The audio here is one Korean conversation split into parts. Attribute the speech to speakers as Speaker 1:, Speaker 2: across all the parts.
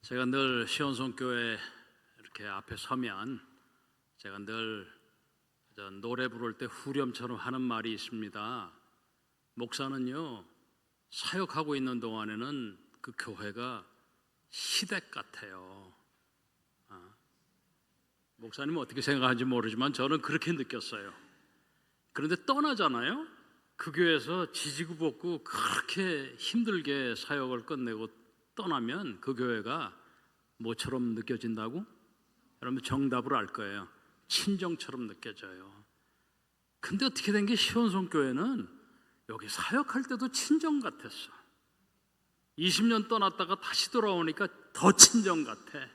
Speaker 1: 제가 늘 시온성교회 이렇게 앞에 서면 제가 늘 노래 부를 때 후렴처럼 하는 말이 있습니다. 목사는요, 사역하고 있는 동안에는 그 교회가 시댁 같아요. 목사님은 어떻게 생각하는지 모르지만 저는 그렇게 느꼈어요. 그런데 떠나잖아요. 그 교회에서 지지고 볶고 그렇게 힘들게 사역을 끝내고 떠나면 그 교회가 뭐처럼 느껴진다고? 여러분 정답을 알 거예요. 친정처럼 느껴져요. 근데 어떻게 된 게 시온성교회는 여기 사역할 때도 친정 같았어. 20년 떠났다가 다시 돌아오니까 더 친정 같아.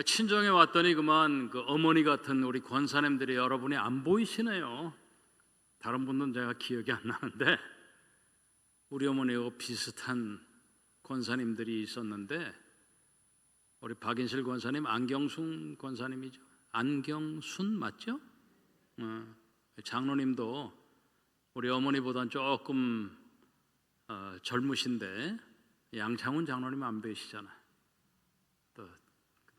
Speaker 1: 친정에 왔더니 그만 그 어머니 같은 우리 권사님들이 여러분이 안 보이시네요. 다른 분들은 제가 기억이 안 나는데 우리 어머니하고 비슷한 권사님들이 있었는데, 우리 박인실 권사님, 안경순 권사님이죠. 안경순 맞죠? 장로님도 우리 어머니보다는 조금 젊으신데 양창훈 장로님 안 뵈시잖아요. 또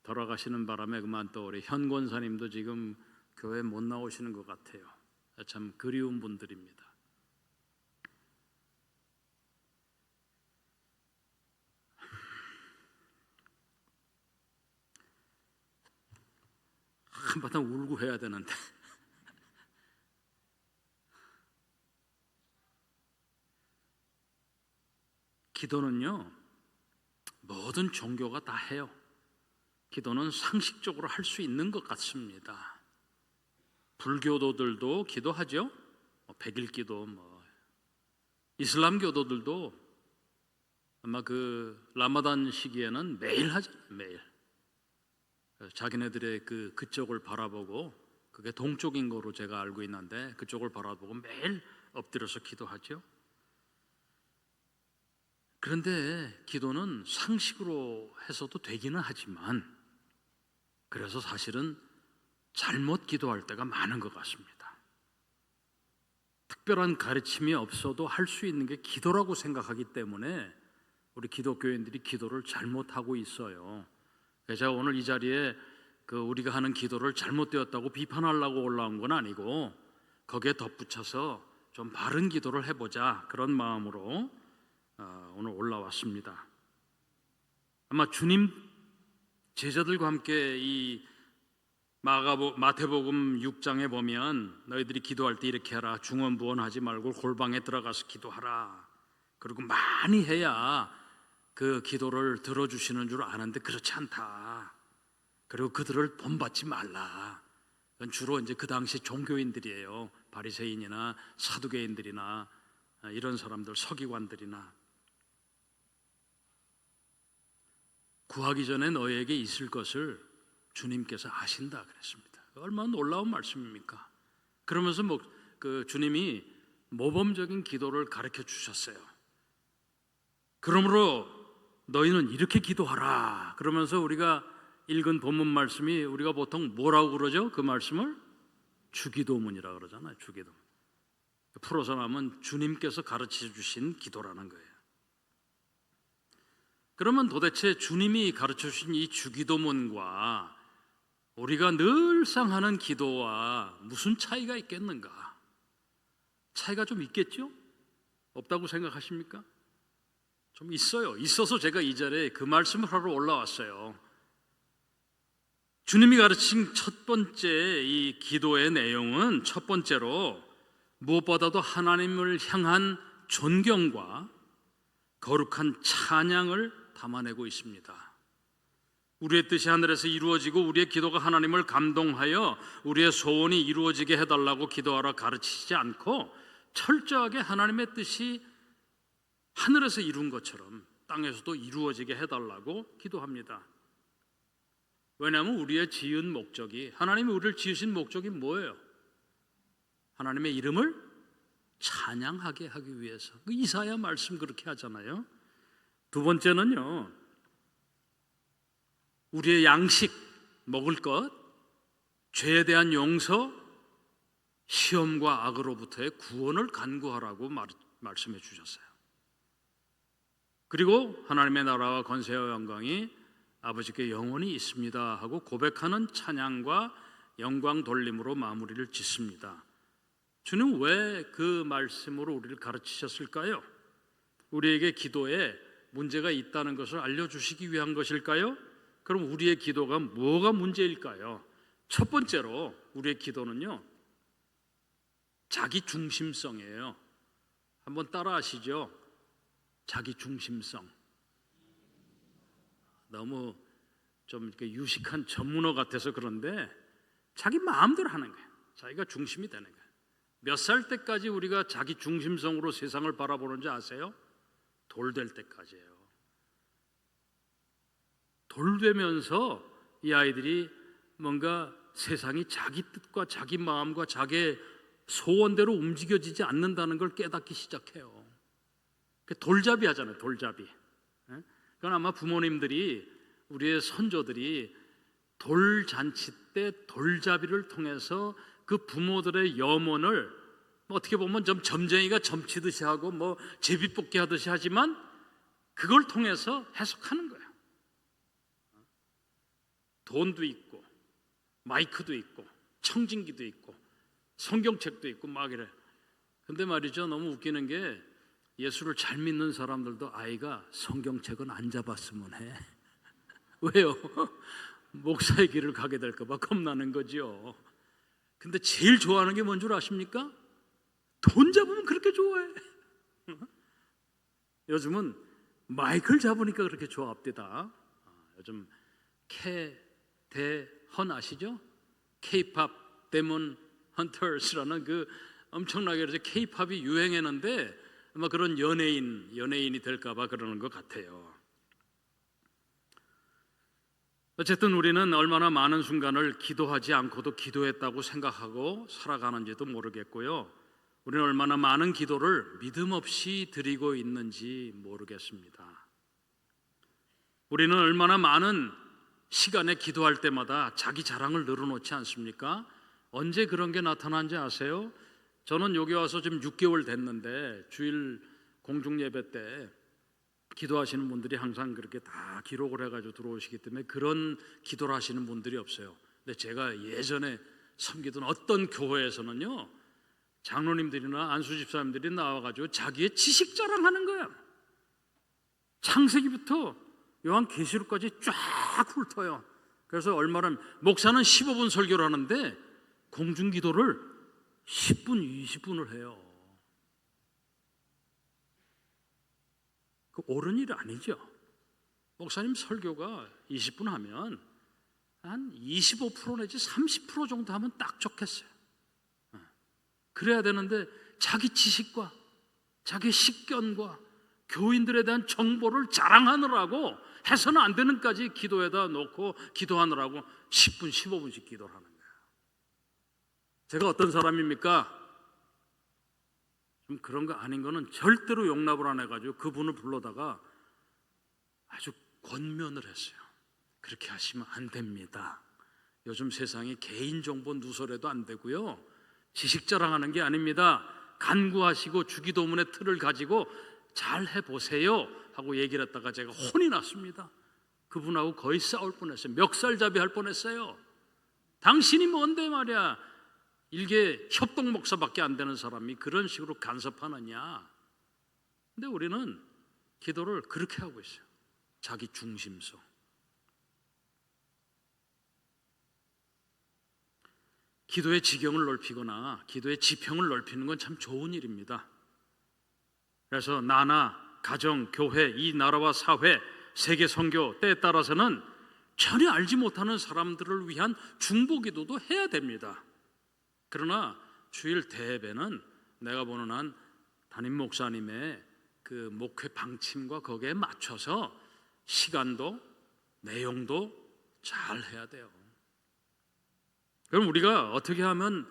Speaker 1: 돌아가시는 바람에 그만 또 우리 현 권사님도 지금 교회 못 나오시는 것 같아요. 참 그리운 분들입니다. 한바탕 울고 해야 되는데 기도는요, 모든 종교가 다 해요. 기도는 상식적으로 할 수 있는 것 같습니다. 불교도들도 기도하죠. 백일기도, 이슬람교도들도 아마 그 라마단 시기에는 매일 하죠. 매일. 자기네들의 그쪽을 바라보고, 그게 동쪽인 거로 제가 알고 있는데 그쪽을 바라보고 매일 엎드려서 기도하죠. 그런데 기도는 상식으로 해서도 되기는 하지만, 그래서 사실은 잘못 기도할 때가 많은 것 같습니다. 특별한 가르침이 없어도 할 수 있는 게 기도라고 생각하기 때문에 우리 기독교인들이 기도를 잘못하고 있어요. 제가 오늘 이 자리에 우리가 하는 기도를 잘못되었다고 비판하려고 올라온 건 아니고, 거기에 덧붙여서 좀 바른 기도를 해보자, 그런 마음으로 오늘 올라왔습니다. 아마 주님 제자들과 함께 이 마태복음 6장에 보면 너희들이 기도할 때 이렇게 하라, 중언부언하지 말고 골방에 들어가서 기도하라, 그리고 많이 해야 그 기도를 들어주시는 줄 아는데 그렇지 않다. 그리고 그들을 본받지 말라. 그건 주로 이제 그 당시 종교인들이에요. 바리새인이나 사두개인들이나 이런 사람들, 서기관들이나. 구하기 전에 너희에게 있을 것을 주님께서 아신다 그랬습니다. 얼마나 놀라운 말씀입니까? 그러면서 주님이 모범적인 기도를 가르쳐 주셨어요. 그러므로 너희는 이렇게 기도하라. 그러면서 우리가 읽은 본문 말씀이, 우리가 보통 뭐라고 그러죠? 그 말씀을 주기도문이라고 그러잖아요. 주기도문. 풀어서 하면 주님께서 가르쳐 주신 기도라는 거예요. 그러면 도대체 주님이 가르쳐 주신 이 주기도문과 우리가 늘상 하는 기도와 무슨 차이가 있겠는가? 차이가 좀 있겠죠? 없다고 생각하십니까? 좀 있어요. 있어서 제가 이 자리에 그 말씀을 하러 올라왔어요. 주님이 가르친 첫 번째 이 기도의 내용은, 첫 번째로 무엇보다도 하나님을 향한 존경과 거룩한 찬양을 담아내고 있습니다. 우리의 뜻이 하늘에서 이루어지고 우리의 기도가 하나님을 감동하여 우리의 소원이 이루어지게 해달라고 기도하라 가르치지 않고, 철저하게 하나님의 뜻이 하늘에서 이룬 것처럼 땅에서도 이루어지게 해달라고 기도합니다. 왜냐하면 우리의 지은 목적이, 하나님이 우리를 지으신 목적이 뭐예요? 하나님의 이름을 찬양하게 하기 위해서. 이사야 말씀 그렇게 하잖아요. 두 번째는요, 우리의 양식, 먹을 것, 죄에 대한 용서, 시험과 악으로부터의 구원을 간구하라고 말씀해 주셨어요. 그리고 하나님의 나라와 권세와 영광이 아버지께 영원히 있습니다 하고 고백하는 찬양과 영광 돌림으로 마무리를 짓습니다. 주는 왜 그 말씀으로 우리를 가르치셨을까요? 우리에게 기도에 문제가 있다는 것을 알려주시기 위한 것일까요? 그럼 우리의 기도가 뭐가 문제일까요? 첫 번째로 우리의 기도는요, 자기 중심성이에요. 한번 따라 하시죠. 자기 중심성. 너무 좀 이렇게 유식한 전문어 같아서 그런데 자기 마음대로 하는 거예요. 자기가 중심이 되는 거예요. 몇 살 때까지 우리가 자기 중심성으로 세상을 바라보는지 아세요? 돌 될 때까지예요. 돌 되면서 이 아이들이 뭔가 세상이 자기 뜻과 자기 마음과 자기의 소원대로 움직여지지 않는다는 걸 깨닫기 시작해요. 돌잡이 하잖아요. 돌잡이. 그건 아마 부모님들이, 우리의 선조들이 돌잔치 때 돌잡이를 통해서 그 부모들의 염원을 어떻게 보면 좀 점쟁이가 점치듯이 하고 뭐 제비뽑기 하듯이 하지만 그걸 통해서 해석하는 거예요. 돈도 있고 마이크도 있고 청진기도 있고 성경책도 있고 막 이래. 근데 말이죠, 너무 웃기는 게 예수를 잘 믿는 사람들도 아이가 성경책은 안 잡았으면 해. 왜요? 목사의 길을 가게 될까 봐 겁나는 거지요. 근데 제일 좋아하는 게 뭔 줄 아십니까? 돈 잡으면 그렇게 좋아해. 요즘은 마이크를 잡으니까 그렇게 좋아합니다. 요즘 대헌 아시죠? K-pop 데몬 헌터스라는 그 엄청나게 K-팝이 유행했는데 아마 그런 연예인이 될까 봐 그러는 것 같아요. 어쨌든 우리는 얼마나 많은 순간을 기도하지 않고도 기도했다고 생각하고 살아가는지도 모르겠고요. 우리는 얼마나 많은 기도를 믿음 없이 드리고 있는지 모르겠습니다. 우리는 얼마나 많은 시간에 기도할 때마다 자기 자랑을 늘어놓지 않습니까? 언제 그런 게 나타난지 아세요? 저는 여기 와서 지금 6개월 됐는데 주일 공중예배 때 기도하시는 분들이 항상 그렇게 다 기록을 해가지고 들어오시기 때문에 그런 기도를 하시는 분들이 없어요. 근데 제가 예전에 섬기던 어떤 교회에서는요, 장로님들이나 안수 집사님들이 나와가지고 자기의 지식 자랑하는 거예요. 창세기부터 요한계시록까지 쫙 훑어요. 그래서 얼마나 목사는 15분 설교를 하는데 공중기도를 10분, 20분을 해요. 그 옳은 일 아니죠. 목사님 설교가 20분 하면 한 25% 내지 30% 정도 하면 딱 좋겠어요. 그래야 되는데 자기 지식과 자기 식견과 교인들에 대한 정보를 자랑하느라고 해서는 안 되는까지 기도에다 놓고 기도하느라고 10분, 15분씩 기도를 하는 거예요. 제가 어떤 사람입니까? 좀 그런 거 아닌 거는 절대로 용납을 안 해가지고 그분을 불러다가 아주 권면을 했어요. 그렇게 하시면 안 됩니다. 요즘 세상이 개인정보 누설해도 안 되고요, 지식 자랑하는 게 아닙니다. 간구하시고 주기도문의 틀을 가지고 잘 해보세요 하고 얘기를 했다가 제가 혼이 났습니다. 그분하고 거의 싸울 뻔했어요. 멱살잡이 할 뻔했어요. 당신이 뭔데 말이야, 일개 협동 목사밖에 안 되는 사람이 그런 식으로 간섭하느냐. 근데 우리는 기도를 그렇게 하고 있어요. 자기 중심성. 기도의 지경을 넓히거나 기도의 지평을 넓히는 건 참 좋은 일입니다. 그래서 나나 가정, 교회, 이 나라와 사회, 세계 선교 때에 따라서는 전혀 알지 못하는 사람들을 위한 중보기도도 해야 됩니다. 그러나 주일 대예배는 내가 보는 한 담임 목사님의 그 목회 방침과 거기에 맞춰서 시간도 내용도 잘 해야 돼요. 그럼 우리가 어떻게 하면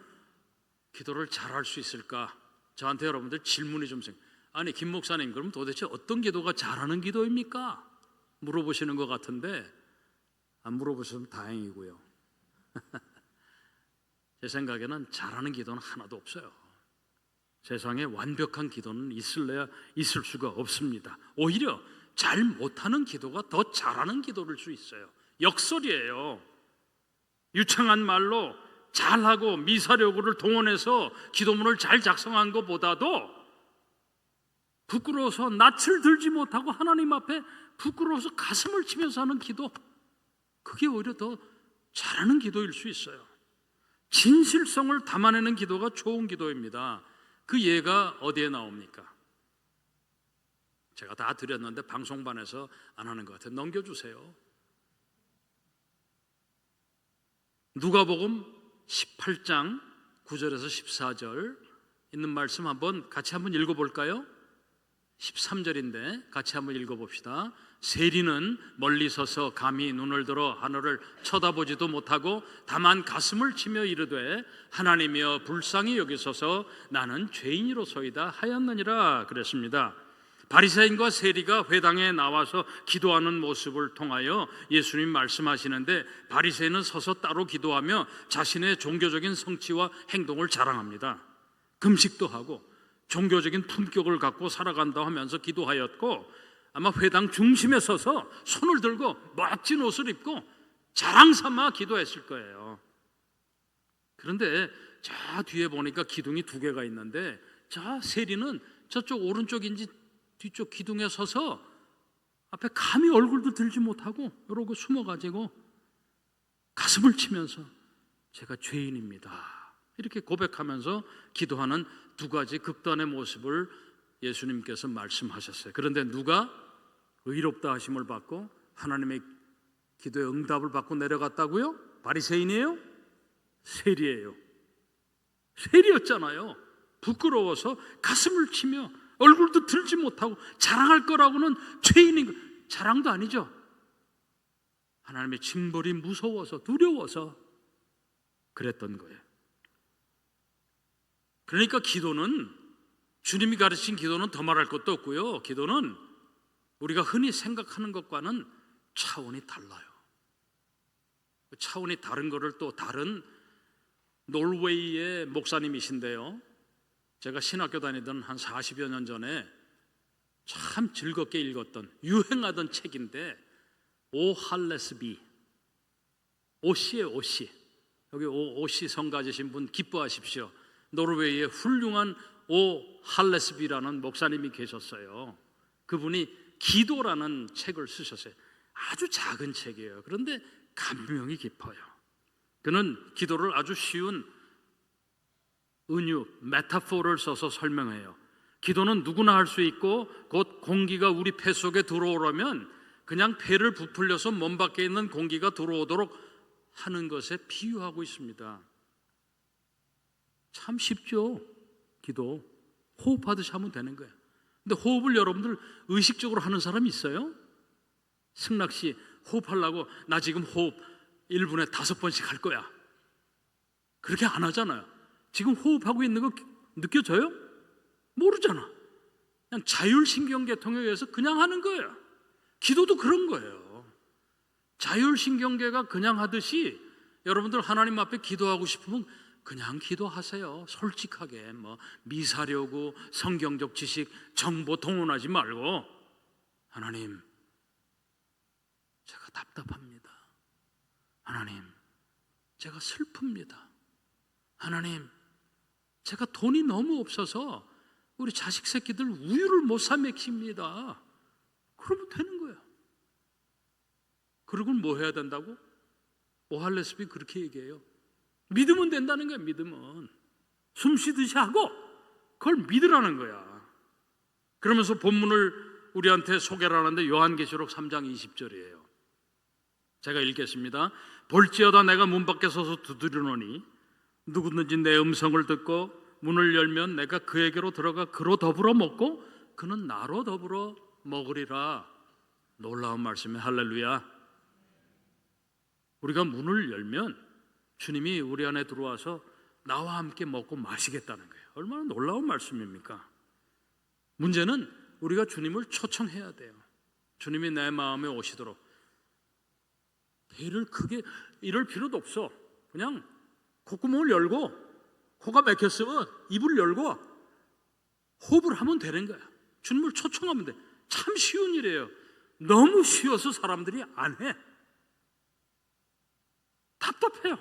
Speaker 1: 기도를 잘할 수 있을까? 저한테 여러분들 질문이 좀 생겨요. 아니 김 목사님, 그럼 도대체 어떤 기도가 잘하는 기도입니까? 물어보시는 것 같은데 안 물어보셔서 다행이고요. 제 생각에는 잘하는 기도는 하나도 없어요. 세상에 완벽한 기도는 있을래야 있을 수가 없습니다. 오히려 잘 못하는 기도가 더 잘하는 기도를 수 있어요. 역설이에요. 유창한 말로 잘하고 미사려구를 동원해서 기도문을 잘 작성한 것보다도 부끄러워서 낯을 들지 못하고 하나님 앞에 부끄러워서 가슴을 치면서 하는 기도, 그게 오히려 더 잘하는 기도일 수 있어요. 진실성을 담아내는 기도가 좋은 기도입니다. 그 예가 어디에 나옵니까? 제가 다 드렸는데 방송반에서 안 하는 것 같아요. 넘겨주세요. 누가복음 18장 9절에서 14절 있는 말씀 같이 한번 읽어볼까요? 13절인데 같이 한번 읽어봅시다. 세리는 멀리 서서 감히 눈을 들어 하늘을 쳐다보지도 못하고 다만 가슴을 치며 이르되 하나님이여 불쌍히 여기소서 나는 죄인이로소이다 하였느니라 그랬습니다. 바리새인과 세리가 회당에 나와서 기도하는 모습을 통하여 예수님 말씀하시는데, 바리새인은 서서 따로 기도하며 자신의 종교적인 성취와 행동을 자랑합니다. 금식도 하고 종교적인 품격을 갖고 살아간다 하면서 기도하였고, 아마 회당 중심에 서서 손을 들고 멋진 옷을 입고 자랑 삼아 기도했을 거예요. 그런데 저 뒤에 보니까 기둥이 2개가 있는데, 저 세리는 저쪽 오른쪽인지 뒤쪽 기둥에 서서 앞에 감히 얼굴도 들지 못하고 이러고 숨어가지고 가슴을 치면서 제가 죄인입니다 이렇게 고백하면서 기도하는 2가지 극단의 모습을 예수님께서 말씀하셨어요. 그런데 누가 의롭다 하심을 받고 하나님의 기도의 응답을 받고 내려갔다고요? 바리새인이에요? 세리예요. 세리였잖아요. 부끄러워서 가슴을 치며 얼굴도 들지 못하고 자랑할 거라고는 죄인인 거, 자랑도 아니죠. 하나님의 징벌이 무서워서 두려워서 그랬던 거예요. 그러니까 기도는, 주님이 가르친 기도는 더 말할 것도 없고요, 기도는 우리가 흔히 생각하는 것과는 차원이 달라요. 차원이 다른 거를 또 다른 노르웨이의 목사님이신데요, 제가 신학교 다니던 한 40여 년 전에 참 즐겁게 읽었던 유행하던 책인데, 오 할레스비, 오씨의 오씨, 여기 오씨 성 가지신 분 기뻐하십시오. 노르웨이의 훌륭한 오 할레스비라는 목사님이 계셨어요. 그분이 기도라는 책을 쓰셨어요. 아주 작은 책이에요. 그런데 감명이 깊어요. 그는 기도를 아주 쉬운 은유, 메타포를 써서 설명해요. 기도는 누구나 할 수 있고, 곧 공기가 우리 폐 속에 들어오려면 그냥 폐를 부풀려서 몸 밖에 있는 공기가 들어오도록 하는 것에 비유하고 있습니다. 참 쉽죠. 기도 호흡하듯이 하면 되는 거예요. 근데 호흡을 여러분들 의식적으로 하는 사람이 있어요? 승락 씨 호흡하려고 나 지금 호흡 1분에 5번씩 할 거야, 그렇게 안 하잖아요. 지금 호흡하고 있는 거 느껴져요? 모르잖아. 그냥 자율신경계통에 의해서 그냥 하는 거예요. 기도도 그런 거예요. 자율신경계가 그냥 하듯이 여러분들 하나님 앞에 기도하고 싶으면 그냥 기도하세요. 솔직하게 미사려고 성경적 지식, 정보 동원하지 말고, 하나님 제가 답답합니다. 하나님 제가 슬픕니다. 하나님 제가 돈이 너무 없어서 우리 자식 새끼들 우유를 못 사 먹힙니다. 그러면 되는 거예요. 그리고 뭐 해야 된다고? 오할레스비 그렇게 얘기해요. 믿으면 된다는 거야. 믿으면 숨 쉬듯이 하고 그걸 믿으라는 거야. 그러면서 본문을 우리한테 소개를 하는데 요한계시록 3장 20절이에요. 제가 읽겠습니다. 볼지어다 내가 문 밖에 서서 두드리노니 누구든지 내 음성을 듣고 문을 열면 내가 그에게로 들어가 그로 더불어 먹고 그는 나로 더불어 먹으리라. 놀라운 말씀에 할렐루야. 우리가 문을 열면 주님이 우리 안에 들어와서 나와 함께 먹고 마시겠다는 거예요. 얼마나 놀라운 말씀입니까? 문제는 우리가 주님을 초청해야 돼요. 주님이 내 마음에 오시도록. 배를 크게 이럴 필요도 없어. 그냥 콧구멍을 열고 코가 막혔으면 입을 열고 호흡을 하면 되는 거야. 주님을 초청하면 돼. 참 쉬운 일이에요. 너무 쉬워서 사람들이 안 해. 답답해요.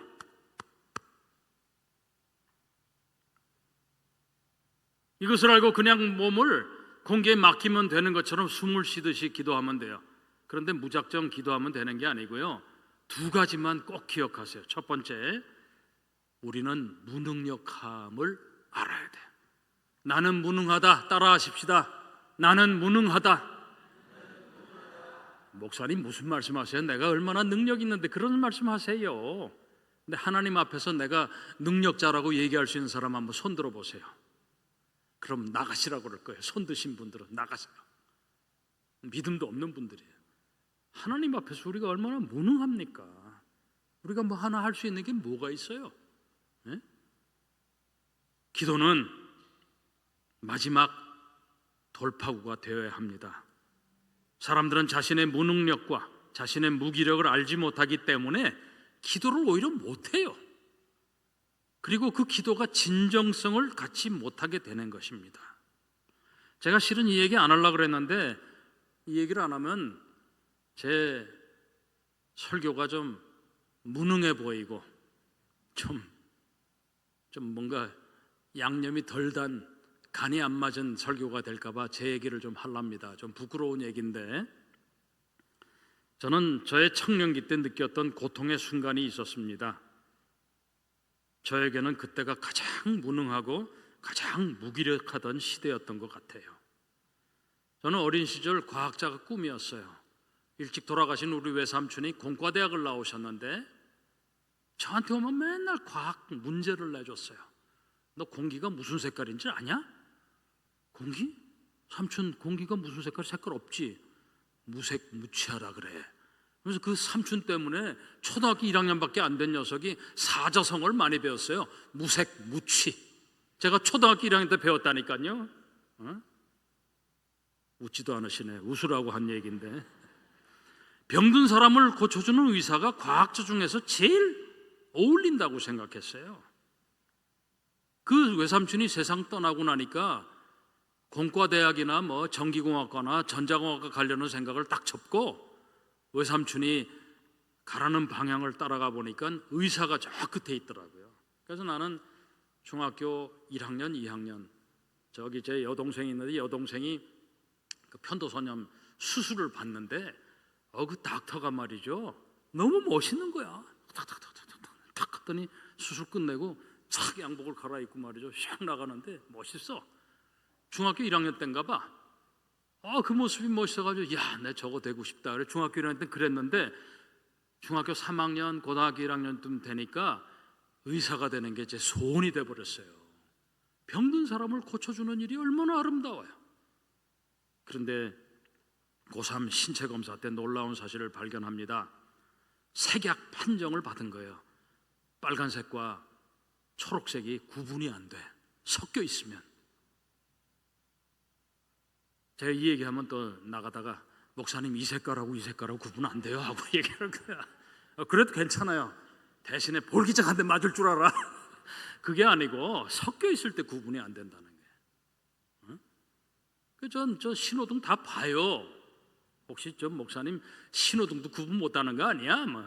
Speaker 1: 이것을 알고 그냥 몸을 공기에 맡기면 되는 것처럼 숨을 쉬듯이 기도하면 돼요. 그런데 무작정 기도하면 되는 게 아니고요. 두 가지만 꼭 기억하세요. 첫 번째, 우리는 무능력함을 알아야 돼요. 나는 무능하다. 따라하십시다. 나는 무능하다. 목사님 무슨 말씀하세요? 내가 얼마나 능력 있는데 그런 말씀하세요. 근데 하나님 앞에서 내가 능력자라고 얘기할 수 있는 사람 한번 손 들어보세요. 그럼 나가시라고 그럴 거예요. 손 드신 분들은 나가세요. 믿음도 없는 분들이에요. 하나님 앞에서 우리가 얼마나 무능합니까? 우리가 뭐 하나 할 수 있는 게 뭐가 있어요? 네? 기도는 마지막 돌파구가 되어야 합니다. 사람들은 자신의 무능력과 자신의 무기력을 알지 못하기 때문에 기도를 오히려 못해요. 그리고 그 기도가 진정성을 갖지 못하게 되는 것입니다. 제가 실은 이 얘기 안 하려고 그랬는데 이 얘기를 안 하면 제 설교가 좀 무능해 보이고 좀 뭔가 양념이 덜 단 간이 안 맞은 설교가 될까 봐 제 얘기를 좀 하랍니다. 좀 부끄러운 얘기인데 저는 저의 청년기 때 느꼈던 고통의 순간이 있었습니다. 저에게는 그때가 가장 무능하고 가장 무기력하던 시대였던 것 같아요. 저는 어린 시절 과학자가 꿈이었어요. 일찍 돌아가신 우리 외삼촌이 공과대학을 나오셨는데 저한테 오면 맨날 과학 문제를 내줬어요. 너 공기가 무슨 색깔인지 아냐? 공기? 삼촌 공기가 무슨 색깔? 색깔 없지. 무색 무취하라 그래. 그래서 그 삼촌 때문에 초등학교 1학년밖에 안 된 녀석이 사자성어를 많이 배웠어요. 무색 무취. 제가 초등학교 1학년 때 배웠다니까요. 웃지도 않으시네. 웃으라고 한 얘기인데. 병든 사람을 고쳐주는 의사가 과학자 중에서 제일 어울린다고 생각했어요. 그 외삼촌이 세상 떠나고 나니까 공과대학이나 뭐 전기공학과나 전자공학과 가려는 생각을 딱 접고 외삼촌이 가라는 방향을 따라가 보니까 의사가 저 끝에 있더라고요. 그래서 나는 중학교 1학년, 2학년 저기 제 여동생이 있는데 여동생이 그 편도선염 수술을 받는데 그 닥터가 말이죠 너무 멋있는 거야. 탁 하더니 수술 끝내고 착 양복을 갈아입고 말이죠 샥 나가는데 멋있어. 중학교 1학년 때인가 봐. 그 모습이 멋있어가지고 야, 내 저거 되고 싶다. 그래 중학교 1학년 때 그랬는데 중학교 3학년, 고등학교 1학년쯤 되니까 의사가 되는 게 제 소원이 돼버렸어요. 병든 사람을 고쳐주는 일이 얼마나 아름다워요. 그런데 고3 신체검사 때 놀라운 사실을 발견합니다. 색약 판정을 받은 거예요. 빨간색과 초록색이 구분이 안 돼. 섞여 있으면. 제가 이 얘기하면 또 나가다가 목사님 이 색깔하고 이 색깔하고 구분 안 돼요 하고 얘기하는 거야. 그래도 괜찮아요. 대신에 볼기장 한 대 맞을 줄 알아. 그게 아니고 섞여 있을 때 구분이 안 된다는 게. 저 신호등 다 봐요. 혹시 저 목사님 신호등도 구분 못하는 거 아니야? 뭐.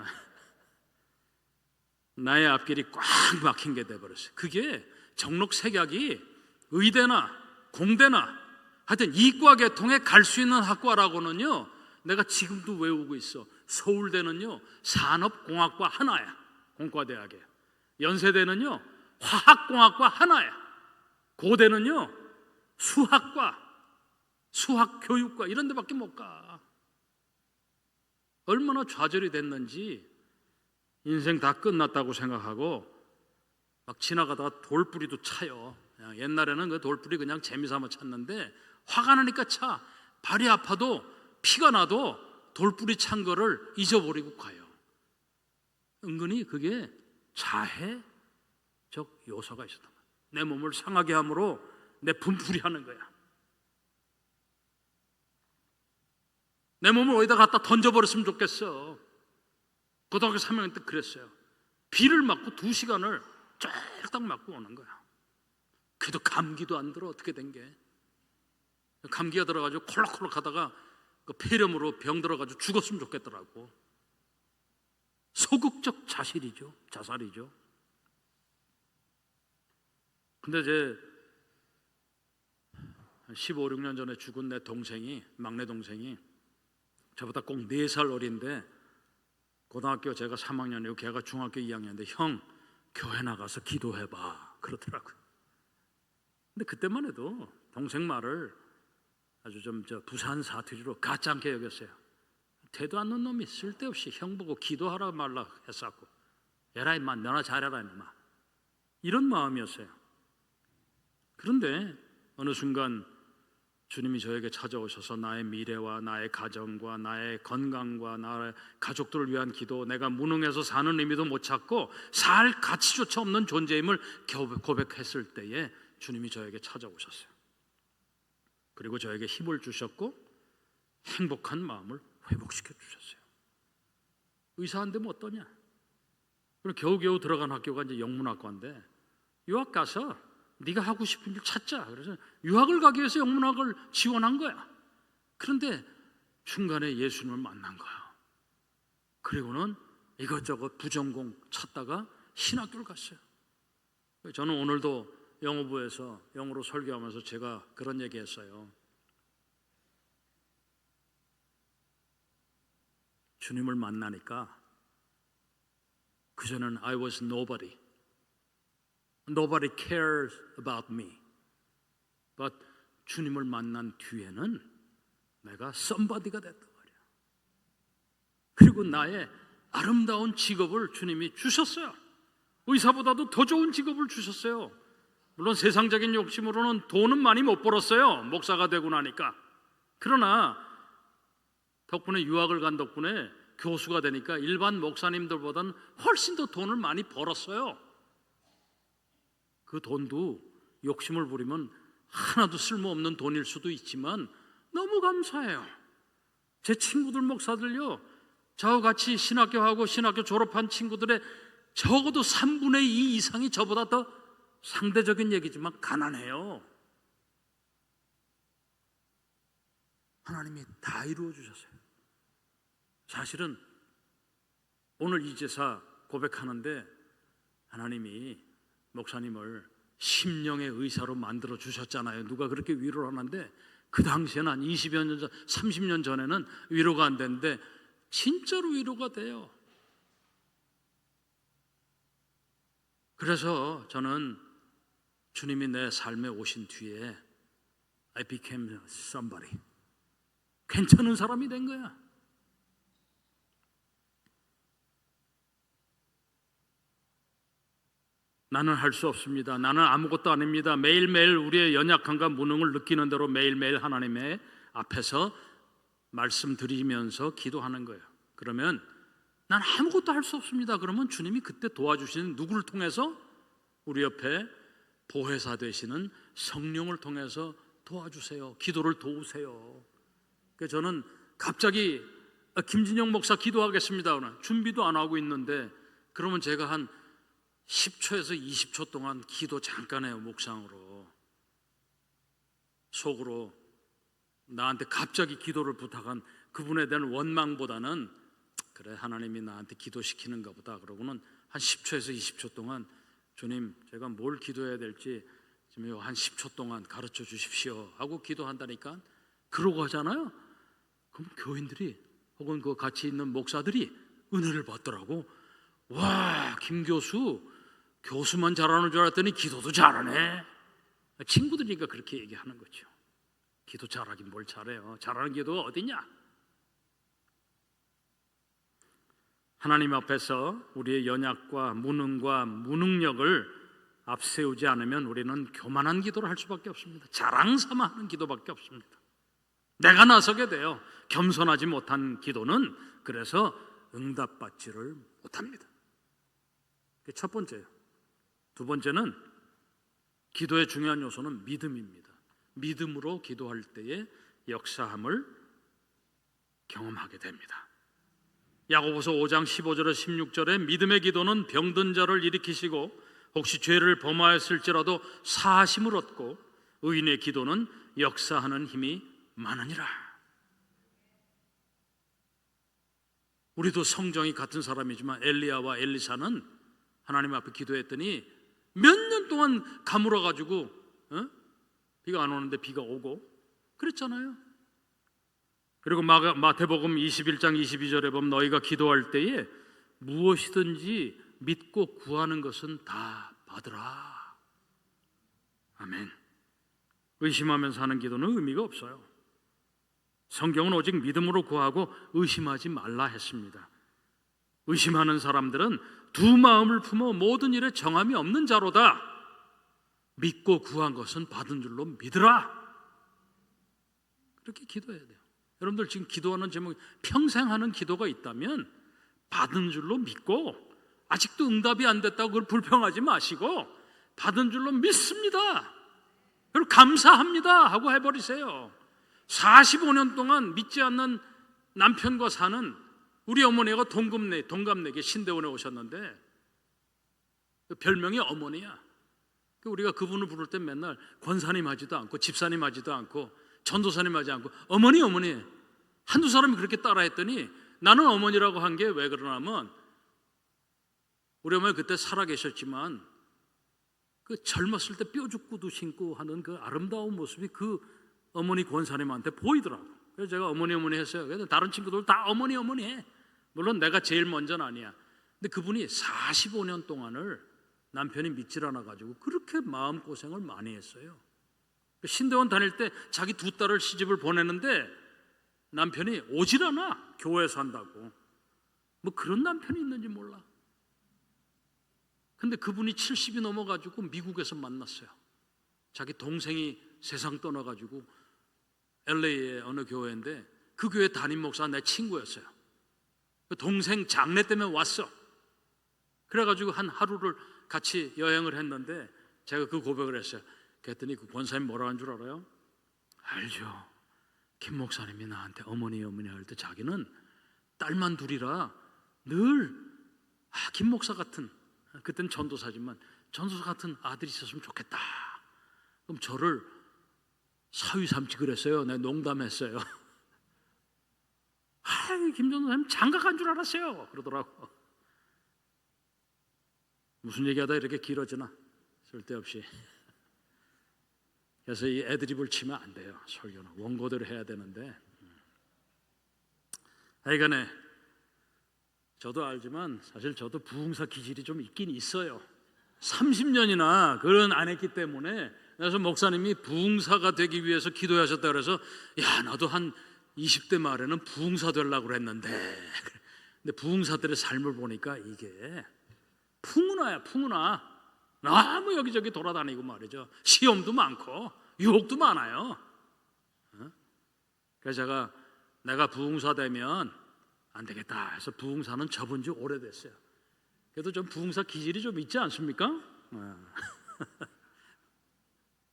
Speaker 1: 나의 앞길이 꽉 막힌 게 돼버렸어요. 그게 정록 색약이 의대나 공대나 하여튼 이과 계통에 갈 수 있는 학과라고는요 내가 지금도 외우고 있어. 서울대는요 산업공학과 하나야. 공과대학에. 연세대는요 화학공학과 하나야. 고대는요 수학과 수학교육과 이런 데밖에 못 가. 얼마나 좌절이 됐는지 인생 다 끝났다고 생각하고 막 지나가다가 돌뿌리도 차요. 옛날에는 그 돌뿌리 그냥 재미삼아 찼는데 화가 나니까 차. 발이 아파도 피가 나도 돌뿌리 찬 거를 잊어버리고 가요. 은근히 그게 자해적 요소가 있었던 거예요. 내 몸을 상하게 함으로 내 분풀이 하는 거야. 내 몸을 어디다 갖다 던져버렸으면 좋겠어. 고등학교 3학년 때 그랬어요. 비를 맞고 2시간을 쫄딱 맞고 오는 거야. 그래도 감기도 안 들어. 어떻게 된 게. 감기가 들어가지고 콜록콜록 하다가 그 폐렴으로 병들어가지고 죽었으면 좋겠더라고. 소극적 자살이죠. 근데 제 15, 16년 전에 죽은 내 동생이, 막내 동생이 저보다 꼭 4살 어린데 고등학교 제가 3학년이고 걔가 중학교 2학년인데 형 교회 나가서 기도해봐 그러더라고요. 근데 그때만 해도 동생 말을 아주 좀 부산 사투리로 가짜않게 여겼어요. 되도 않는 놈이 쓸데없이 형 보고 기도하라 말라 했었고, 에라 임마 너나 잘해라 임마, 이런 마음이었어요. 그런데 어느 순간 주님이 저에게 찾아오셔서 나의 미래와 나의 가정과 나의 건강과 나의 가족들을 위한 기도, 내가 무능해서 사는 의미도 못 찾고 살 가치조차 없는 존재임을 고백했을 때에 주님이 저에게 찾아오셨어요. 그리고 저에게 힘을 주셨고 행복한 마음을 회복시켜 주셨어요. 의사 안 되면 어떠냐? 그리고 겨우겨우 들어간 학교가 이제 영문학과인데, 유학 가서 네가 하고 싶은 일 찾자. 그래서 유학을 가기 위해서 영문학을 지원한 거야. 그런데 중간에 예수님을 만난 거야. 그리고는 이것저것 부전공 찾다가 신학교를 갔어요. 저는 오늘도 영어부에서 영어로 설교하면서 제가 그런 얘기했어요. 주님을 만나니까 그전에는 I was nobody. Nobody cares about me. But 주님을 만난 뒤에는 내가 somebody가 됐단 말이야. 그리고 나의 아름다운 직업을 주님이 주셨어요. 의사보다도 더 좋은 직업을 주셨어요. 물론 세상적인 욕심으로는 돈은 많이 못 벌었어요. 목사가 되고 나니까. 그러나 덕분에 유학을 간 덕분에 교수가 되니까 일반 목사님들보다는 훨씬 더 돈을 많이 벌었어요. 그 돈도 욕심을 부리면 하나도 쓸모없는 돈일 수도 있지만 너무 감사해요. 제 친구들 목사들요, 저와 같이 신학교하고 신학교 졸업한 친구들의 적어도 3분의 2 이상이 저보다 더, 상대적인 얘기지만, 가난해요. 하나님이 다 이루어 주셨어요. 사실은 오늘 이 제사 고백하는데 하나님이 목사님을 심령의 의사로 만들어 주셨잖아요. 누가 그렇게 위로를 하는데, 그 당시에는 한 20여 년 전, 30년 전에는 위로가 안 되는데 진짜로 위로가 돼요. 그래서 저는 주님이 내 삶에 오신 뒤에 I became somebody. 괜찮은 사람이 된 거야. 나는 할 수 없습니다. 나는 아무것도 아닙니다. 매일매일 우리의 연약함과 무능을 느끼는 대로 매일매일 하나님의 앞에서 말씀드리면서 기도하는 거예요. 그러면 난 아무것도 할 수 없습니다. 그러면 주님이 그때 도와주시는 누구를 통해서? 우리 옆에 보혜사 되시는 성령을 통해서 도와주세요. 기도를 도우세요. 그래서 저는 갑자기 김진영 목사 기도하겠습니다. 준비도 안 하고 있는데, 그러면 제가 한 10초에서 20초 동안 기도 잠깐 해요. 묵상으로. 속으로 나한테 갑자기 기도를 부탁한 그분에 대한 원망보다는, 그래 하나님이 나한테 기도시키는가 보다, 그러고는 한 10초에서 20초 동안 주님 제가 뭘 기도해야 될지 지금 한 10초 동안 가르쳐 주십시오 하고 기도한다니까. 그러고 하잖아요. 그럼 교인들이 혹은 그 같이 있는 목사들이 은혜를 받더라고. 와, 김 교수, 교수만 잘하는 줄 알았더니 기도도 잘하네. 친구들이니까 그렇게 얘기하는 거죠. 기도 잘하긴 뭘 잘해요. 잘하는 기도가 어디냐? 하나님 앞에서 우리의 연약과 무능과 무능력을 앞세우지 않으면 우리는 교만한 기도를 할 수밖에 없습니다. 자랑 삼아 하는 기도밖에 없습니다. 내가 나서게 돼요. 겸손하지 못한 기도는 그래서 응답받지를 못합니다. 그게 첫 번째예요. 두 번째는, 기도의 중요한 요소는 믿음입니다. 믿음으로 기도할 때에 역사함을 경험하게 됩니다. 야고보서 5장 15절에 16절에 믿음의 기도는 병든 자를 일으키시고 혹시 죄를 범하였을지라도 사하심을 얻고 의인의 기도는 역사하는 힘이 많으니라. 우리도 성정이 같은 사람이지만 엘리야와 엘리사는 하나님 앞에 기도했더니 몇 년 동안 가물어 가지고 비가 안 오는데 비가 오고 그랬잖아요. 그리고 마태복음 21장 22절에 보면 너희가 기도할 때에 무엇이든지 믿고 구하는 것은 다 받으라. 아멘. 의심하면서 하는 기도는 의미가 없어요. 성경은 오직 믿음으로 구하고 의심하지 말라 했습니다. 의심하는 사람들은 두 마음을 품어 모든 일에 정함이 없는 자로다. 믿고 구한 것은 받은 줄로 믿으라. 그렇게 기도해야 돼요. 여러분들 지금 기도하는 제목이 평생 하는 기도가 있다면 받은 줄로 믿고, 아직도 응답이 안 됐다고 그걸 불평하지 마시고 받은 줄로 믿습니다. 그리고 감사합니다 하고 해버리세요. 45년 동안 믿지 않는 남편과 사는 우리 어머니가 동갑내기 신대원에 오셨는데 별명이 어머니야. 우리가 그분을 부를 때 맨날 권사님 하지도 않고 집사님 하지도 않고 전도사님 하지 않고 어머니 한두 사람이 그렇게 따라했더니 나는 어머니라고 한 게 왜 그러냐면 우리 어머니 그때 살아계셨지만 그 젊었을 때 뾰족구두 신고 하는 그 아름다운 모습이 그 어머니 권사님한테 보이더라고. 그래서 제가 어머니 했어요. 그래서 다른 친구들 다 어머니 해. 물론 내가 제일 먼저는 아니야. 근데 그분이 45년 동안을 남편이 믿질 않아 가지고 그렇게 마음고생을 많이 했어요. 신대원 다닐 때 자기 두 딸을 시집을 보내는데 남편이 오질 않아. 교회에서 한다고. 뭐 그런 남편이 있는지 몰라. 근데 그분이 70이 넘어가지고 미국에서 만났어요. 자기 동생이 세상 떠나가지고 LA의 어느 교회인데 그 교회 담임 목사가 내 친구였어요. 그 동생 장례 때문에 왔어. 그래가지고 한 하루를 같이 여행을 했는데 제가 그 고백을 했어요. 그랬더니 그 권사님 뭐라 한 줄 알아요? 알죠. 김 목사님이 나한테 어머니 할 때 자기는 딸만 둘이라 늘 김 목사 같은, 그땐 전도사지만 전도사 같은 아들이 있었으면 좋겠다. 그럼 저를 사위 삼지 그랬어요. 내가 농담했어요. 김 전도사님 장가간 줄 알았어요. 그러더라고. 무슨 얘기하다 이렇게 길어지나? 쓸데없이. 그래서 이 애드립을 치면 안 돼요. 설교는 원고대로 해야 되는데. 하여간에 저도 알지만 사실 저도 부흥사 기질이 좀 있긴 있어요. 30년이나 그런 안 했기 때문에. 그래서 목사님이 부흥사가 되기 위해서 기도하셨다 그래서 야 나도 한 20대 말에는 부흥사 되려고 그랬는데, 근데 부흥사들의 삶을 보니까 이게 풍운하야. 너무 여기저기 돌아다니고 말이죠. 시험도 많고 유혹도 많아요. 그래서 내가 부흥사 되면 안 되겠다 해서 부흥사는 접은 지 오래됐어요. 그래도 좀 부흥사 기질이 좀 있지 않습니까?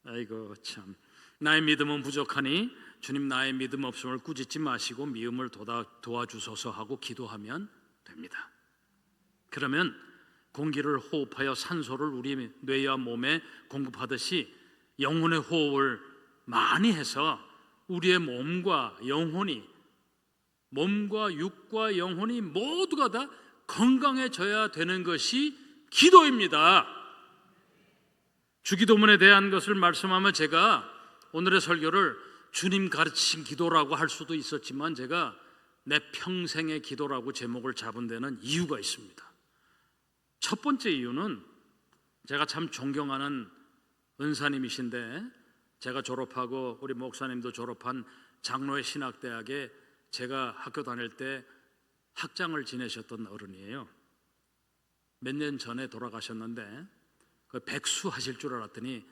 Speaker 1: 아이고 참. 나의 믿음은 부족하니 주님 나의 믿음 없음을 꾸짖지 마시고 미움을 도와주소서 하고 기도하면 됩니다. 그러면 공기를 호흡하여 산소를 우리 뇌와 몸에 공급하듯이 영혼의 호흡을 많이 해서 우리의 몸과 육과 영혼이 모두가 다 건강해져야 되는 것이 기도입니다. 주기도문에 대한 것을 말씀하면 제가 오늘의 설교를 주님 가르치신 기도라고 할 수도 있었지만 제가 내 평생의 기도라고 제목을 잡은 데는 이유가 있습니다. 첫 번째 이유는 제가 참 존경하는 은사님이신데 제가 졸업하고 우리 목사님도 졸업한 장로의 신학대학에 제가 학교 다닐 때 학장을 지내셨던 어른이에요. 몇 년 전에 돌아가셨는데 그 백수 하실 줄 알았더니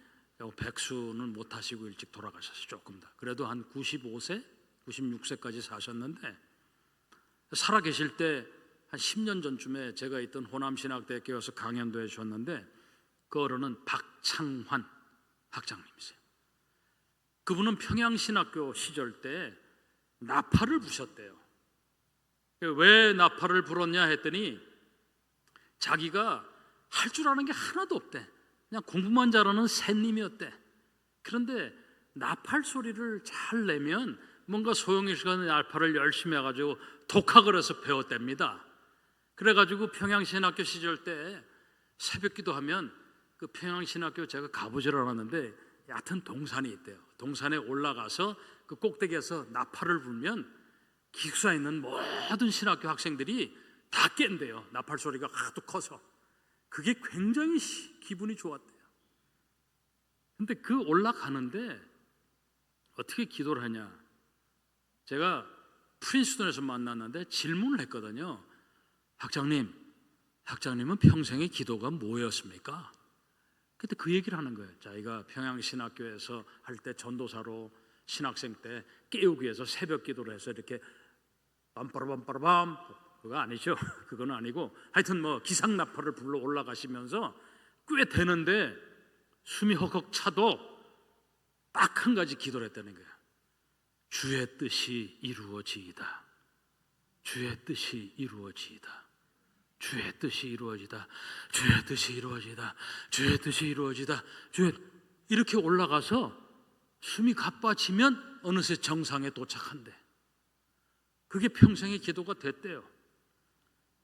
Speaker 1: 백수는 못 하시고 일찍 돌아가셨어요. 조금 더. 그래도 한 95세, 96세까지 사셨는데 살아 계실 때 한 10년 전쯤에 제가 있던 호남신학대학교에 와서 강연도 해주셨는데 그 어른은 박창환 학장님이세요. 그분은 평양신학교 시절 때 나팔을 부셨대요. 왜 나팔을 불었냐 했더니 자기가 할 줄 아는 게 하나도 없대. 그냥 공부만 잘하는 새님이었대. 그런데 나팔 소리를 잘 내면 뭔가 소영일 씨가 알파를 열심히 해가지고 독학을 해서 배웠답니다. 그래가지고 평양신학교 시절 때 새벽 기도하면 그 평양신학교 제가 가보질 않았는데 얕은 동산이 있대요. 동산에 올라가서 그 꼭대기에서 나팔을 불면 기숙사에 있는 모든 신학교 학생들이 다 깬대요. 나팔 소리가 하도 커서. 그게 굉장히 기분이 좋았대요. 근데 그 올라가는데 어떻게 기도를 하냐, 제가 프린스턴에서 만났는데 질문을 했거든요. 학장님은 평생의 기도가 뭐였습니까? 그때 그 얘기를 하는 거예요. 자기가 평양신학교에서 할 때 전도사로 신학생 때 깨우기 위해서 새벽 기도를 해서 이렇게 빰빠라밤빠라밤, 그거 아니죠. 그건 아니고 하여튼 뭐 기상나팔을 불러 올라가시면서 꽤 되는데 숨이 헉헉 차도 딱 한 가지 기도를 했다는 거예요. 주의 뜻이 이루어지이다. 주의 뜻이 이루어지이다. 주의 뜻이 이루어지다. 주의 뜻이 이루어지다. 주의 뜻이 이루어지다. 이렇게 올라가서 숨이 가빠지면 어느새 정상에 도착한대. 그게 평생의 기도가 됐대요.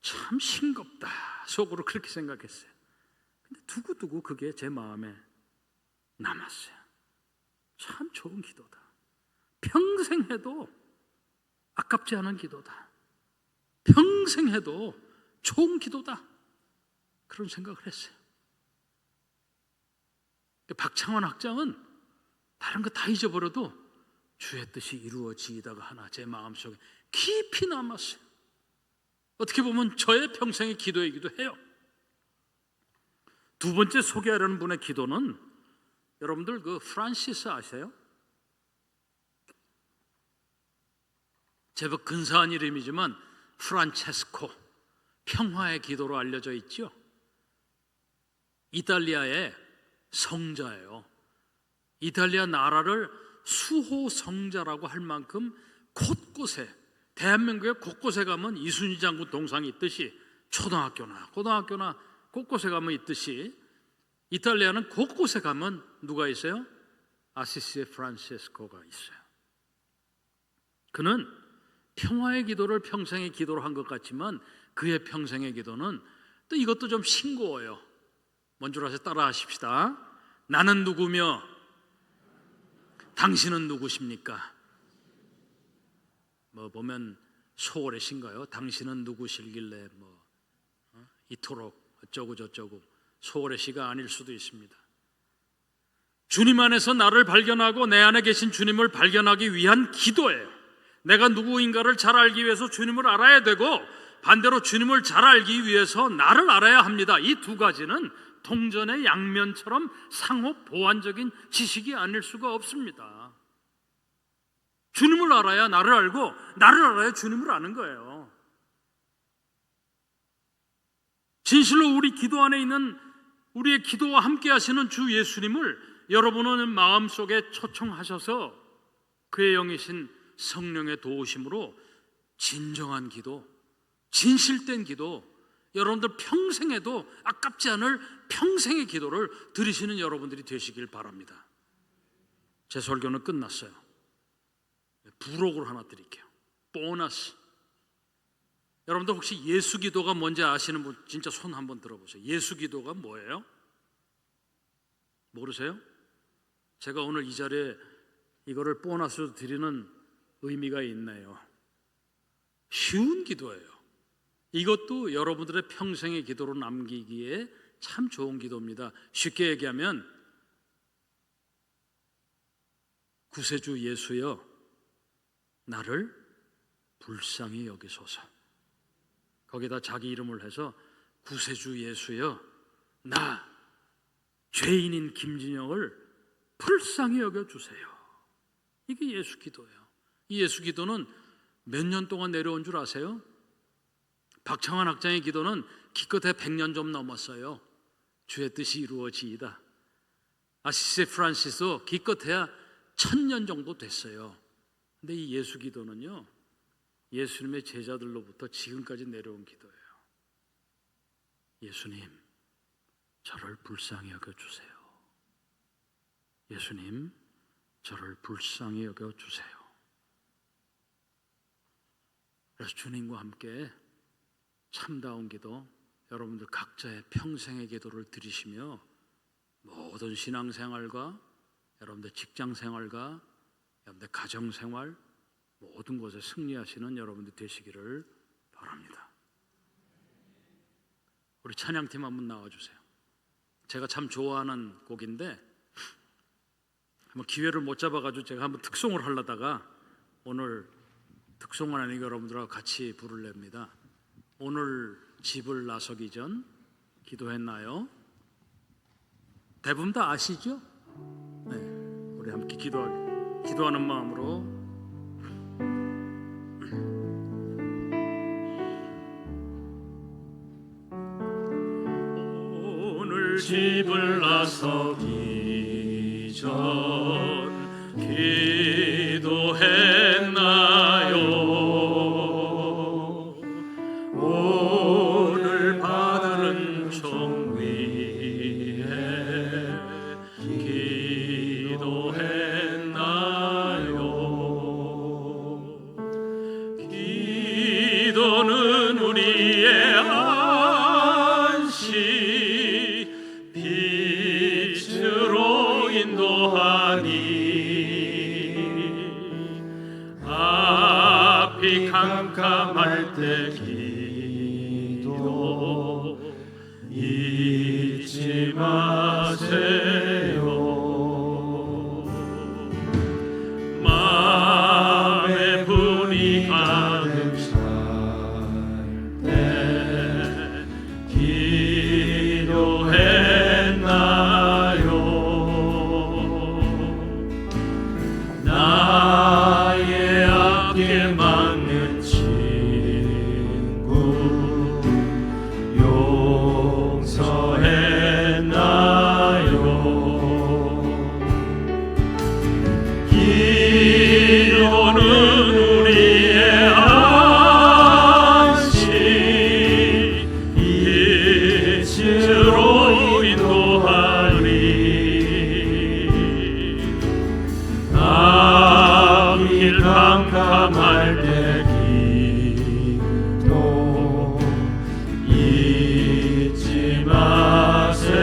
Speaker 1: 참 싱겁다 속으로 그렇게 생각했어요. 근데 두고두고 그게 제 마음에 남았어요. 참 좋은 기도다. 평생 해도 아깝지 않은 기도다. 평생 해도 좋은 기도다. 그런 생각을 했어요. 박창원 학장은 다른 거 다 잊어버려도 주의 뜻이 이루어지다가 하나 제 마음속에 깊이 남았어요. 어떻게 보면 저의 평생의 기도이기도 해요. 두 번째 소개하려는 분의 기도는 여러분들 그 프란시스 아세요? 제법 근사한 이름이지만 프란체스코, 평화의 기도로 알려져 있죠. 이탈리아의 성자예요. 이탈리아 나라를 수호 성자라고 할 만큼 곳곳에, 대한민국의 곳곳에 가면 이순신 장군 동상이 있듯이 초등학교나 고등학교나 곳곳에 가면 있듯이 이탈리아는 곳곳에 가면 누가 있어요? 아시시의 프란체스코가 있어요. 그는 평화의 기도를 평생의 기도로 한 것 같지만 그의 평생의 기도는 또 이것도 좀 싱거워요. 먼저 와서 따라 하십시다. 나는 누구며 당신은 누구십니까? 뭐 보면 소월의 신가요? 당신은 누구실길래 이토록 어쩌고 저쩌고, 소월의 시가 아닐 수도 있습니다. 주님 안에서 나를 발견하고 내 안에 계신 주님을 발견하기 위한 기도예요. 내가 누구인가를 잘 알기 위해서 주님을 알아야 되고, 반대로 주님을 잘 알기 위해서 나를 알아야 합니다. 이 두 가지는 동전의 양면처럼 상호 보완적인 지식이 아닐 수가 없습니다. 주님을 알아야 나를 알고, 나를 알아야 주님을 아는 거예요. 진실로 우리 기도 안에 있는 우리의 기도와 함께 하시는 주 예수님을 여러분은 마음속에 초청하셔서 그의 영이신 성령의 도우심으로 진정한 기도, 진실된 기도, 여러분들 평생에도 아깝지 않을 평생의 기도를 드리시는 여러분들이 되시길 바랍니다. 제 설교는 끝났어요. 부록으로 하나 드릴게요. 보너스. 여러분들 혹시 예수 기도가 뭔지 아시는 분 진짜 손 한번 들어보세요. 예수 기도가 뭐예요? 모르세요? 제가 오늘 이 자리에 이거를 보너스로 드리는 의미가 있네요. 쉬운 기도예요. 이것도 여러분들의 평생의 기도로 남기기에 참 좋은 기도입니다. 쉽게 얘기하면, 구세주 예수여 나를 불쌍히 여기소서. 거기다 자기 이름을 해서 구세주 예수여 나 죄인인 김진영을 불쌍히 여겨주세요. 이게 예수 기도예요. 이 예수 기도는 몇 년 동안 내려온 줄 아세요? 박창환 학장의 기도는 기껏해 100년 좀 넘었어요. 주의 뜻이 이루어지이다. 아시시 프란시스도 기껏해야 1000년 정도 됐어요. 근데 이 예수 기도는요, 예수님의 제자들로부터 지금까지 내려온 기도예요. 예수님, 저를 불쌍히 여겨주세요. 예수님, 저를 불쌍히 여겨주세요. 그래서 주님과 함께 참다운 기도, 여러분들 각자의 평생의 기도를 드리시며 모든 신앙생활과 여러분들 직장생활과 여러분들 가정생활 모든 곳에 승리하시는 여러분들 되시기를 바랍니다. 우리 찬양팀 한번 나와주세요. 제가 참 좋아하는 곡인데 한번 기회를 못 잡아가지고 제가 한번 특송을 하려다가 오늘 특송은 아니고 여러분들하고 같이 부르렵니다. 오늘 집을 나서기 전 기도했나요? 대부분 다 아시죠? 네, 우리 함께 기도하는 마음으로 오늘 집을 나서기 전 기도했나요? 오늘 받은 종 위에 기도했나요? 기도는 우리의 안식 빛으로 인도하니 앞이 캄캄할 때 기도 잊지 마세요. 마음에 분이 가득 찰 때 기도했나요? 나의 앞길 막는 친구 용서했나요? 기도는 우리의 안식 빛으로 인도하리 앞길 캄캄할 때 기도 잊지 마세요.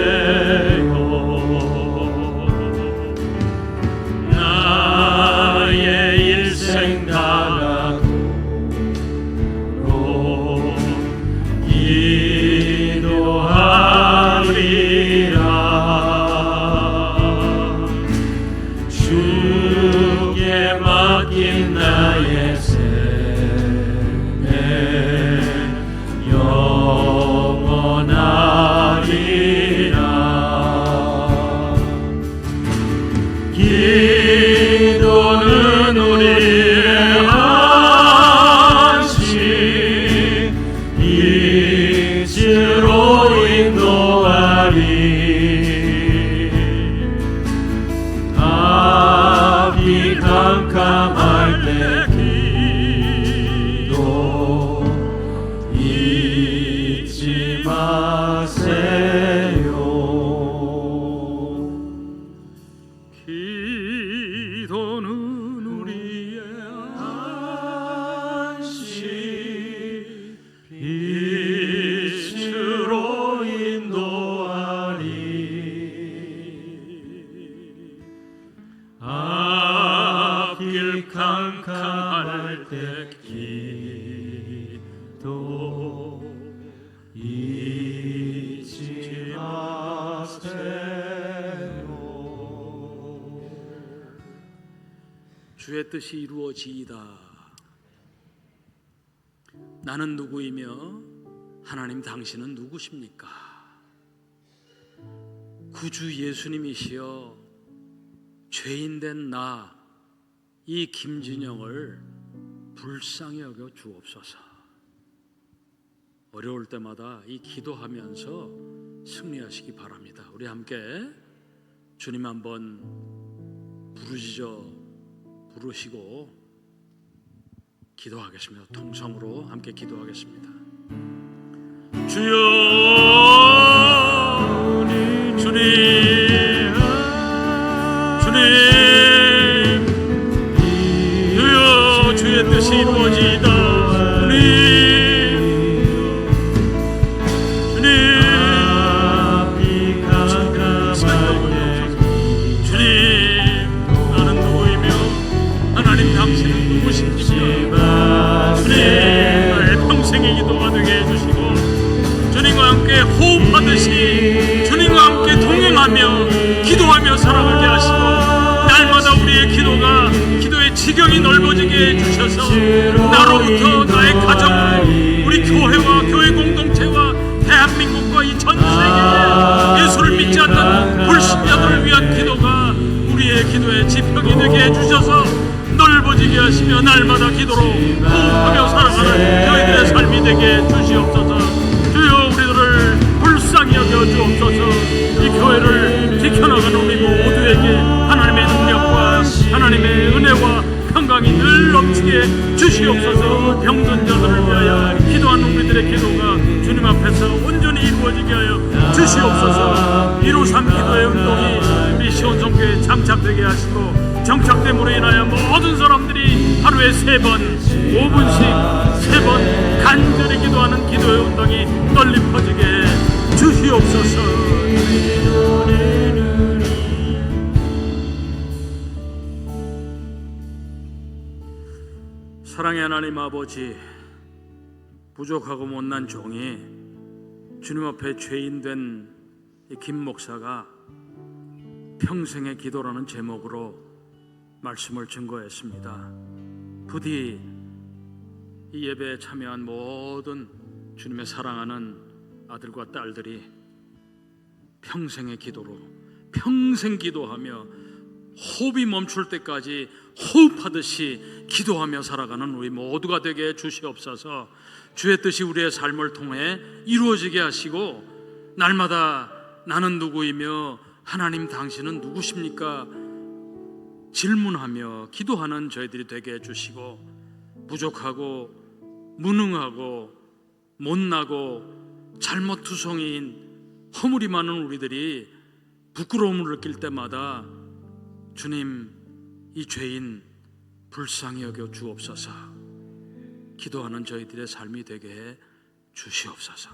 Speaker 1: 나의 일생 다가도록 기도하리라. 주께 맡긴 나의 생애 영원하리라. 기도는 우리의 안식 빛으로 인도하리 앞이 캄캄할 때 기도 잊지 마세요. 기도는 우리의 안식 빛으로 인도하리 앞길 캄캄할 때 기도 잊지 마세요. 주의 뜻이 이루어지이다. 나는 누구이며 하나님 당신은 누구십니까? 구주 예수님이시여 죄인된 나 이 김진영을 불쌍히 여겨 주옵소서. 어려울 때마다 이 기도하면서 승리하시기 바랍니다. 우리 함께 주님 한번 부르시고 기도하겠습니다. 통성으로 함께 기도하겠습니다. 주여 주님 주여 주의 뜻이 이루어지이다. 주옵소서. 나로부터 나의 가정, 우리 교회와 교회 공동체와 대한민국과 이 전 세계에 예수를 믿지 않는 불신자들을 위한 기도가 우리의 기도의 지평이 되게 해주셔서 넓어지게 하시며 날마다 기도로 호흡하며 살아가는 저희들의 삶이 되게 주시옵소서. 주여 우리들을 불쌍히 여겨 주옵소서. 이 교회를 지켜나가는 우리 모두에게 하나님의 능력과 하나님의 은혜와 평강이 늘 넘치게 주시옵소서. 병든 자들을 위하여 기도하는 우리들의 기도가 주님 앞에서 온전히 이루어지게 하여 주시옵소서. 153 기도의 운동이 우리 시온성교회에 장착되게 하시고 정착됨으로 인하여 모든 사람들이 하루에 3번 5분씩 3번 간절히 기도하는 기도의 운동이 널리 퍼지게 해 주시옵소서. 사랑의 하나님 아버지, 부족하고 못난 종이 주님 앞에 죄인 된 김 목사가 평생의 기도라는 제목으로 말씀을 증거했습니다. 부디 이 예배에 참여한 모든 주님의 사랑하는 아들과 딸들이 평생의 기도로 평생 기도하며 호흡이 멈출 때까지 호흡하듯이 기도하며 살아가는 우리 모두가 되게 주시옵소서. 주의 뜻이 우리의 삶을 통해 이루어지게 하시고 날마다 나는 누구이며 하나님 당신은 누구십니까? 질문하며 기도하는 저희들이 되게 해주시고 부족하고 무능하고 못나고 잘못투성이인 허물이 많은 우리들이 부끄러움을 느낄 때마다 주님, 이 죄인 불쌍히 여겨 주옵소서. 기도하는 저희들의 삶이 되게 해 주시옵소서.